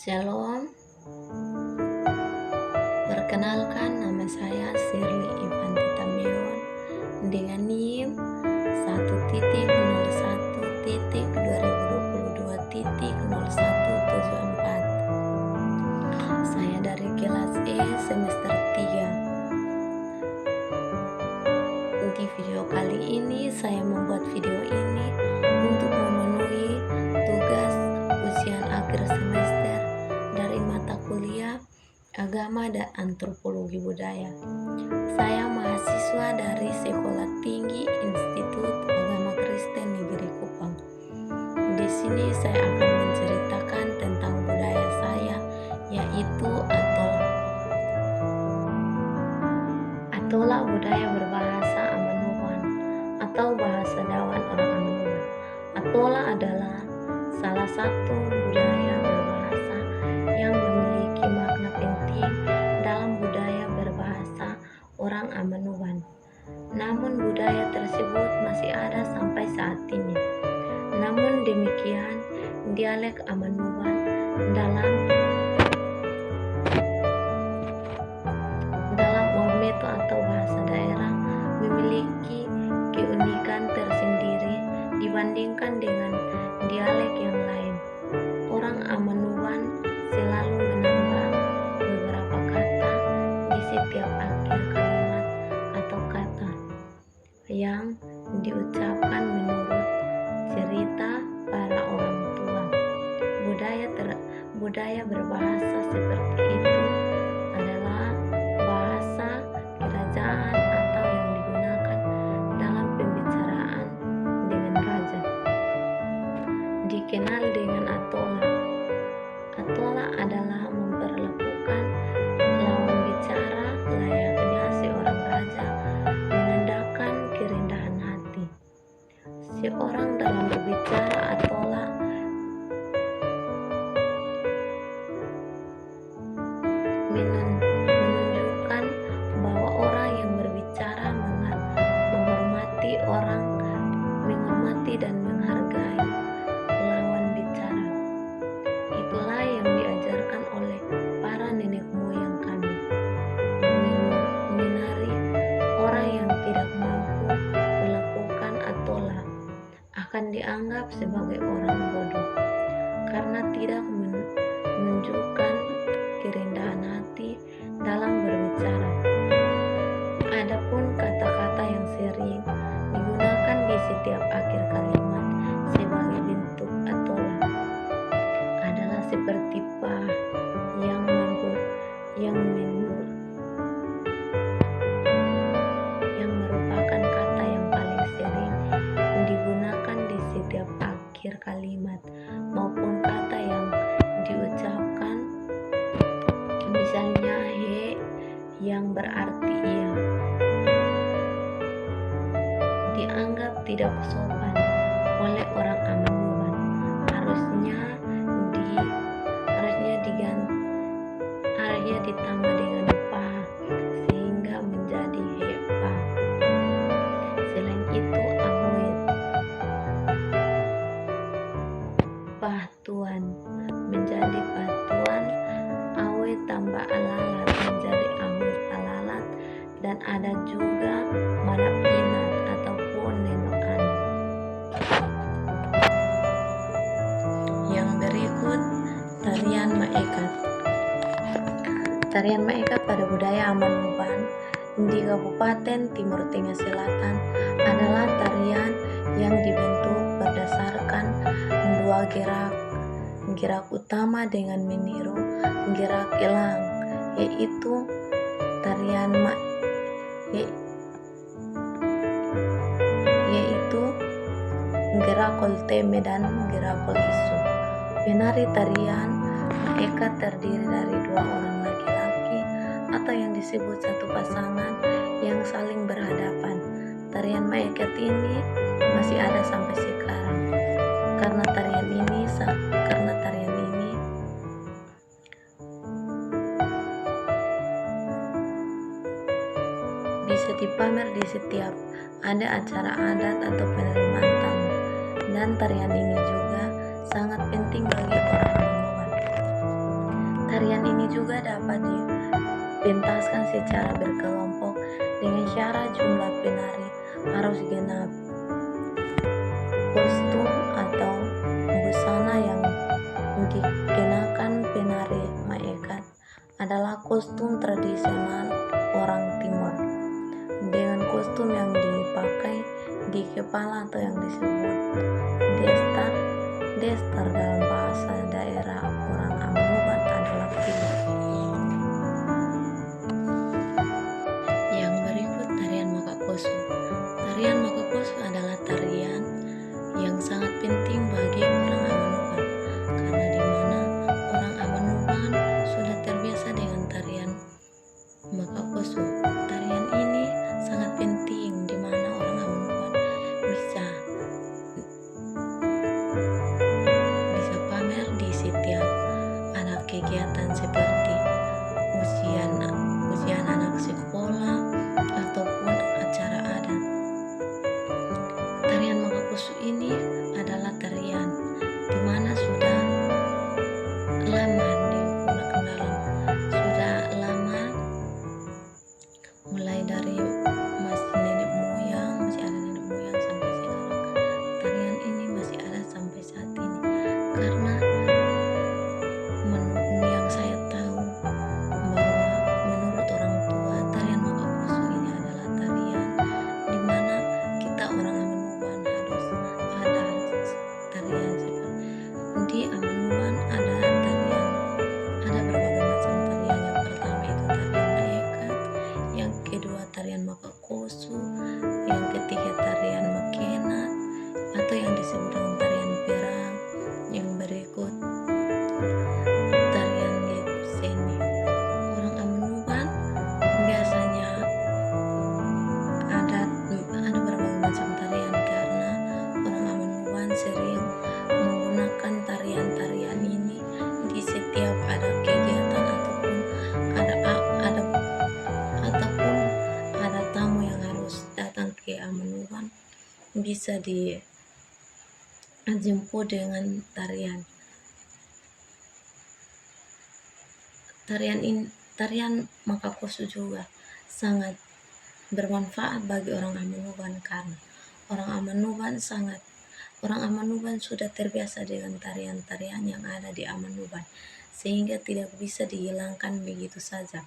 Shalom, perkenalkan nama saya Shirley Ivanti Tamion dengan NIM 1.01.2022.0174. Saya dari kelas E semester 3. Di video kali ini saya membuat video ini untuk memenuhi tugas ujian akhir semester dari mata kuliah Agama dan Antropologi Budaya. Saya mahasiswa dari Sekolah Tinggi Institut Agama Kristen Negeri Kupang. Di sini saya akan menceritakan tentang budaya saya, yaitu Atola budaya berbahasa Amanuban atau bahasa Dawan orang Amanuban. Atola adalah salah satu budaya berbahasa yang memiliki makna penting dalam budaya berbahasa orang Amanuban. Namun budaya tersebut masih ada sampai saat ini. Namun demikian, dialek Amanuban dalam Wambeto atau bahasa daerah memiliki keunikan tersendiri dibandingkan dengan dialek yang lain. Orang Amanuban selalu menambah beberapa kata di setiap akhir kalimat atau kata yang diucapkan menurut cerita para orang tua. Budaya berbahasa seperti itu adalah bahasa kerajaan atau yang digunakan dalam pembicaraan dengan raja. Dikenal dengan Atola. Atola adalah memperlakukan lawan bicara layaknya seorang raja, menandakan kerendahan hati. Seorang dalam berbicara Atola menunjukkan bahwa orang yang berbicara menghormati dan menghargai lawan bicara. Itulah yang diajarkan oleh para nenek moyang kami. Menari orang yang tidak mampu melakukan Atola akan dianggap sebagai orang bodoh karena tidak menunjukkan kerendahan hati dalam berbicara. Adapun kata-kata yang sering digunakan di setiap akhir kalimat sebagai bentuk Atola adalah seperti pa yang merupakan kata yang paling sering digunakan di setiap akhir kalimat, maupun kata yang diucapkan misalnya he yang berarti iya, dianggap tidak sopan oleh orang Amanuban. Harusnya ditambah dengan pa sehingga menjadi he pa. Selain itu ahoy pahtuan menjadi pahtuan, awe tambah alalat menjadi awe alalat, dan ada juga manapinat ataupun nenokan. Yang berikut tarian maekat. Tarian maekat pada budaya Amanuban di Kabupaten Timur Tengah Selatan adalah tarian yang dibentuk berdasarkan dua gerak utama dengan meniru gerak elang, yaitu gerakol teme dan gerakol isu. Penari tarian maekat terdiri dari dua orang laki-laki atau yang disebut satu pasangan yang saling berhadapan. Tarian maekat ini masih ada sampai sekarang karena tarian ini bisa dipamer di setiap ada acara adat atau penerimaan tamu. Dan tarian ini juga sangat penting bagi orang Amanuban. dipentaskan secara berkelompok dengan syarat jumlah penari harus genap. Kostum atau busana yang dikenakan penari Maekat adalah kostum tradisional orang Timur, dengan kostum yang dipakai di kepala atau yang disebut destar. Destar dalam bahasa daerah orang Amanuban adalah pilih. Yang berikut tarian Makakoso. Tarian Makakoso adalah tarian yang sangat penting bagi orang Amanuban, karena di mana orang Amanuban sudah terbiasa dengan tarian Makakoso. Tarian ini sangat penting di mana orang Amanuban bisa pamer di setiap ada kegiatan seperti ujian anak sekolah ataupun acara adat. Tarian Makakoso ini adalah tarian di mana sudah lama digunakan sudah lama, mulai dari masih ada nenek moyang sampai sekarang. Tarian ini masih ada sampai saat ini, karena yang saya tahu bahwa menurut orang tua tarian Makakoso ini adalah tarian di mana kita orang Amanuban harus ada tarian seperti di Amanuban ada berbagai macam tarian. Yang pertama itu tarian Maekat, yang kedua tarian Makakoso, yang ketiga tarian Makenat atau yang disebut dengan tarian perang, yang berikut tarian Lekuseni. Orang Amanuban biasanya ada berbagai macam tarian, karena orang Amanuban sering menggunakan tarian-tarian ini di setiap ada kegiatan ataupun ada tamu yang harus datang ke Amanuban, bisa dijemput dengan tarian. Tarian Makakoso juga sangat bermanfaat bagi orang Amanuban, karena orang Amanuban sudah terbiasa dengan tarian-tarian yang ada di Amanuban, sehingga tidak bisa dihilangkan begitu saja.